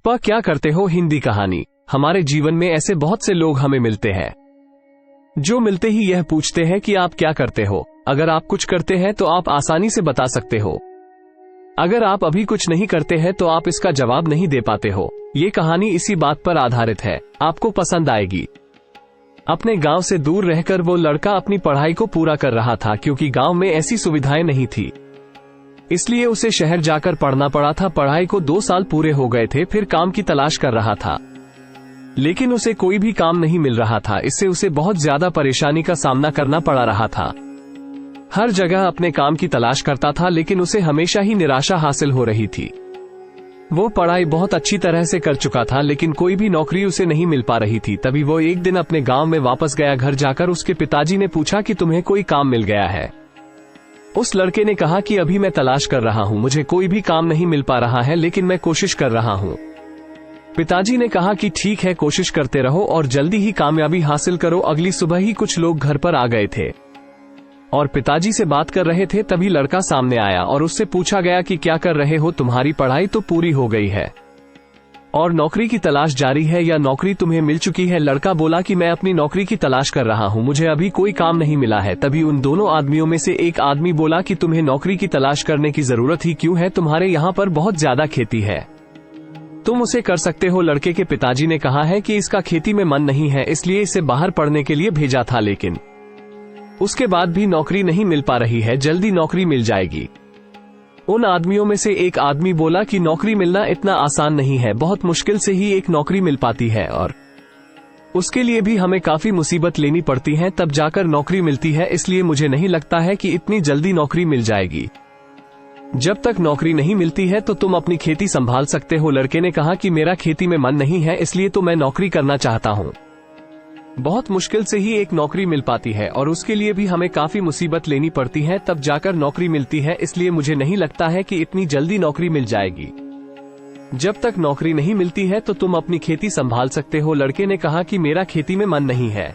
प क्या करते हो हिंदी कहानी। हमारे जीवन में ऐसे बहुत से लोग हमें मिलते हैं जो मिलते ही यह पूछते हैं कि आप क्या करते हो। अगर आप कुछ करते हैं तो आप आसानी से बता सकते हो, अगर आप अभी कुछ नहीं करते हैं तो आप इसका जवाब नहीं दे पाते हो। ये कहानी इसी बात पर आधारित है, आपको पसंद आएगी। अपने गांव से दूर रहकर वो लड़का अपनी पढ़ाई को पूरा कर रहा था, क्योंकि गांव में ऐसी सुविधाएं नहीं थी, इसलिए उसे शहर जाकर पढ़ना पड़ा था। पढ़ाई को 2 साल पूरे हो गए थे, फिर काम की तलाश कर रहा था, लेकिन उसे कोई भी काम नहीं मिल रहा था। इससे उसे बहुत ज्यादा परेशानी का सामना करना पड़ा रहा था। हर जगह अपने काम की तलाश करता था, लेकिन उसे हमेशा ही निराशा हासिल हो रही थी। वो पढ़ाई बहुत अच्छी तरह से कर चुका था, लेकिन कोई भी नौकरी उसे नहीं मिल पा रही थी। तभी वो एक दिन अपने गांव में वापस गया। घर जाकर उसके पिताजी ने पूछा कि तुम्हें कोई काम मिल गया है। उस लड़के ने कहा कि अभी मैं तलाश कर रहा हूं, मुझे कोई भी काम नहीं मिल पा रहा है, लेकिन मैं कोशिश कर रहा हूं। पिताजी ने कहा कि ठीक है, कोशिश करते रहो और जल्दी ही कामयाबी हासिल करो। अगली सुबह ही कुछ लोग घर पर आ गए थे और पिताजी से बात कर रहे थे। तभी लड़का सामने आया और उससे पूछा गया कि क्या कर रहे हो, तुम्हारी पढ़ाई तो पूरी हो गई है और नौकरी की तलाश जारी है, या नौकरी तुम्हें मिल चुकी है। लड़का बोला कि मैं अपनी नौकरी की तलाश कर रहा हूं, मुझे अभी कोई काम नहीं मिला है। तभी उन दोनों आदमियों में से एक आदमी बोला कि तुम्हें नौकरी की तलाश करने की जरूरत ही क्यों है, तुम्हारे यहाँ पर बहुत ज्यादा खेती है, तुम उसे कर सकते हो। लड़के के पिताजी ने कहा है कि इसका खेती में मन नहीं है, इसलिए इसे बाहर पढ़ने के लिए भेजा था, लेकिन उसके बाद भी नौकरी नहीं मिल पा रही है, जल्दी नौकरी मिल जाएगी। उन आदमियों में से एक आदमी बोला कि नौकरी मिलना इतना आसान नहीं है, बहुत मुश्किल से ही एक नौकरी मिल पाती है और उसके लिए भी हमें काफी मुसीबत लेनी पड़ती है, तब जाकर नौकरी मिलती है, इसलिए मुझे नहीं लगता है कि इतनी जल्दी नौकरी मिल जाएगी। जब तक नौकरी नहीं मिलती है तो तुम अपनी खेती संभाल सकते हो। लड़के ने कहा कि मेरा खेती में मन नहीं है, इसलिए तो मैं नौकरी करना चाहता हूँ। बहुत मुश्किल से ही एक नौकरी मिल पाती है और उसके लिए भी हमें काफी मुसीबत लेनी पड़ती है, तब जाकर नौकरी मिलती है, इसलिए मुझे नहीं लगता है कि इतनी जल्दी नौकरी मिल जाएगी। जब तक नौकरी नहीं मिलती है तो तुम अपनी खेती संभाल सकते हो। लड़के ने कहा कि मेरा खेती में मन नहीं है,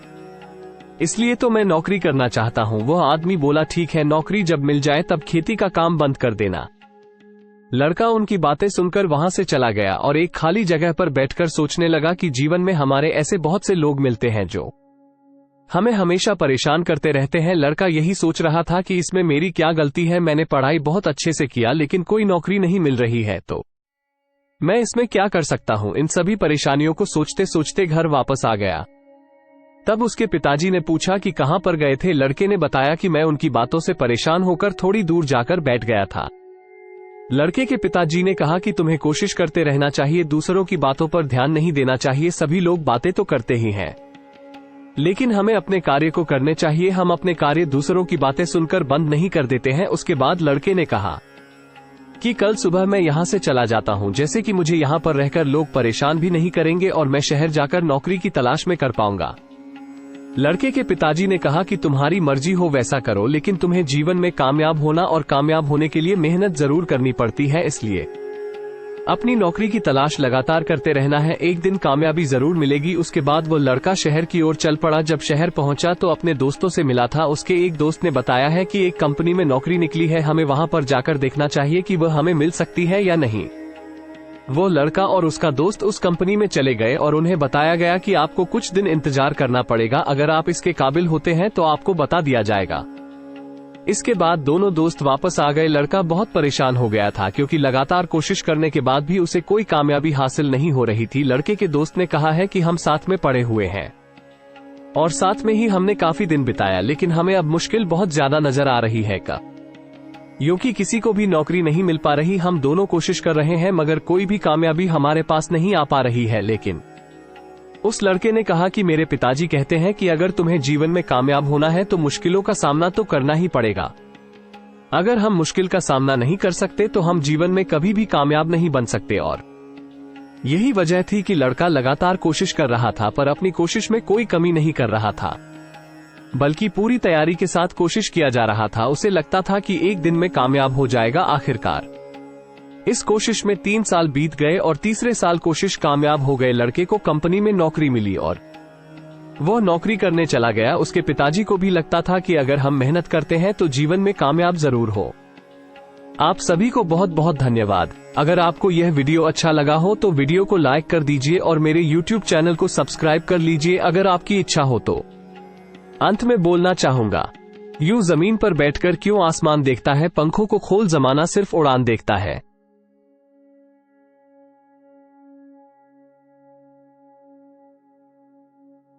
इसलिए तो मैं नौकरी करना चाहता हूँ। वह आदमी बोला ठीक है, नौकरी जब मिल जाए तब खेती का काम बंद कर देना। लड़का उनकी बातें सुनकर वहां से चला गया और एक खाली जगह पर बैठकर सोचने लगा कि जीवन में हमारे ऐसे बहुत से लोग मिलते हैं जो हमें हमेशा परेशान करते रहते हैं। लड़का यही सोच रहा था कि इसमें मेरी क्या गलती है, मैंने पढ़ाई बहुत अच्छे से किया लेकिन कोई नौकरी नहीं मिल रही है, तो मैं इसमें क्या कर सकता हूँ। इन सभी परेशानियों को सोचते सोचते घर वापस आ गया। तब उसके पिताजी ने पूछा कि कहां पर गए थे। लड़के ने बताया कि मैं उनकी बातों से परेशान होकर थोड़ी दूर जाकर बैठ गया था। लड़के के पिताजी ने कहा कि तुम्हें कोशिश करते रहना चाहिए, दूसरों की बातों पर ध्यान नहीं देना चाहिए। सभी लोग बातें तो करते ही हैं, लेकिन हमें अपने कार्य को करने चाहिए। हम अपने कार्य दूसरों की बातें सुनकर बंद नहीं कर देते हैं। उसके बाद लड़के ने कहा कि कल सुबह मैं यहाँ से चला जाता हूँ, जैसे कि मुझे यहाँ पर रहकर लोग परेशान भी नहीं करेंगे और मैं शहर जाकर नौकरी की तलाश में कर पाऊंगा। लड़के के पिताजी ने कहा कि तुम्हारी मर्जी हो वैसा करो, लेकिन तुम्हें जीवन में कामयाब होना और कामयाब होने के लिए मेहनत जरूर करनी पड़ती है, इसलिए अपनी नौकरी की तलाश लगातार करते रहना है, एक दिन कामयाबी जरूर मिलेगी। उसके बाद वो लड़का शहर की ओर चल पड़ा। जब शहर पहुंचा तो अपने दोस्तों से मिला था। उसके एक दोस्त ने बताया है कि एक कंपनी में नौकरी निकली है, हमें वहां पर जाकर देखना चाहिए कि वह हमें मिल सकती है या नहीं। वो लड़का और उसका दोस्त उस कंपनी में चले गए और उन्हें बताया गया कि आपको कुछ दिन इंतजार करना पड़ेगा, अगर आप इसके काबिल होते हैं तो आपको बता दिया जाएगा। इसके बाद दोनों दोस्त वापस आ गए। लड़का बहुत परेशान हो गया था, क्योंकि लगातार कोशिश करने के बाद भी उसे कोई कामयाबी हासिल नहीं हो रही थी। लड़के के दोस्त ने कहा है कि हम साथ में पड़े हुए हैं और साथ में ही हमने काफी दिन बिताया, लेकिन हमें अब मुश्किल बहुत ज्यादा नजर आ रही है, क्योंकि किसी को भी नौकरी नहीं मिल पा रही। हम दोनों कोशिश कर रहे हैं मगर कोई भी कामयाबी हमारे पास नहीं आ पा रही है। लेकिन उस लड़के ने कहा कि मेरे पिताजी कहते हैं कि अगर तुम्हें जीवन में कामयाब होना है तो मुश्किलों का सामना तो करना ही पड़ेगा। अगर हम मुश्किल का सामना नहीं कर सकते तो हम जीवन में कभी भी कामयाब नहीं बन सकते। और यही वजह थी कि लड़का लगातार कोशिश कर रहा था, पर अपनी कोशिश में कोई कमी नहीं कर रहा था, बल्कि पूरी तैयारी के साथ कोशिश किया जा रहा था। उसे लगता था कि एक दिन में कामयाब हो जाएगा। आखिरकार इस कोशिश में 3 साल बीत गए और तीसरे साल कोशिश कामयाब हो गए। लड़के को कंपनी में नौकरी मिली और वह नौकरी करने चला गया। उसके पिताजी को भी लगता था कि अगर हम मेहनत करते हैं तो जीवन में कामयाब जरूर हो। आप सभी को बहुत बहुत धन्यवाद। अगर आपको यह वीडियो अच्छा लगा हो तो वीडियो को लाइक कर दीजिए और मेरे YouTube चैनल को सब्सक्राइब कर लीजिए अगर आपकी इच्छा हो तो। अंत में बोलना चाहूंगा, यूं जमीन पर बैठकर क्यों आसमान देखता है, पंखों को खोल जमाना सिर्फ उड़ान देखता है।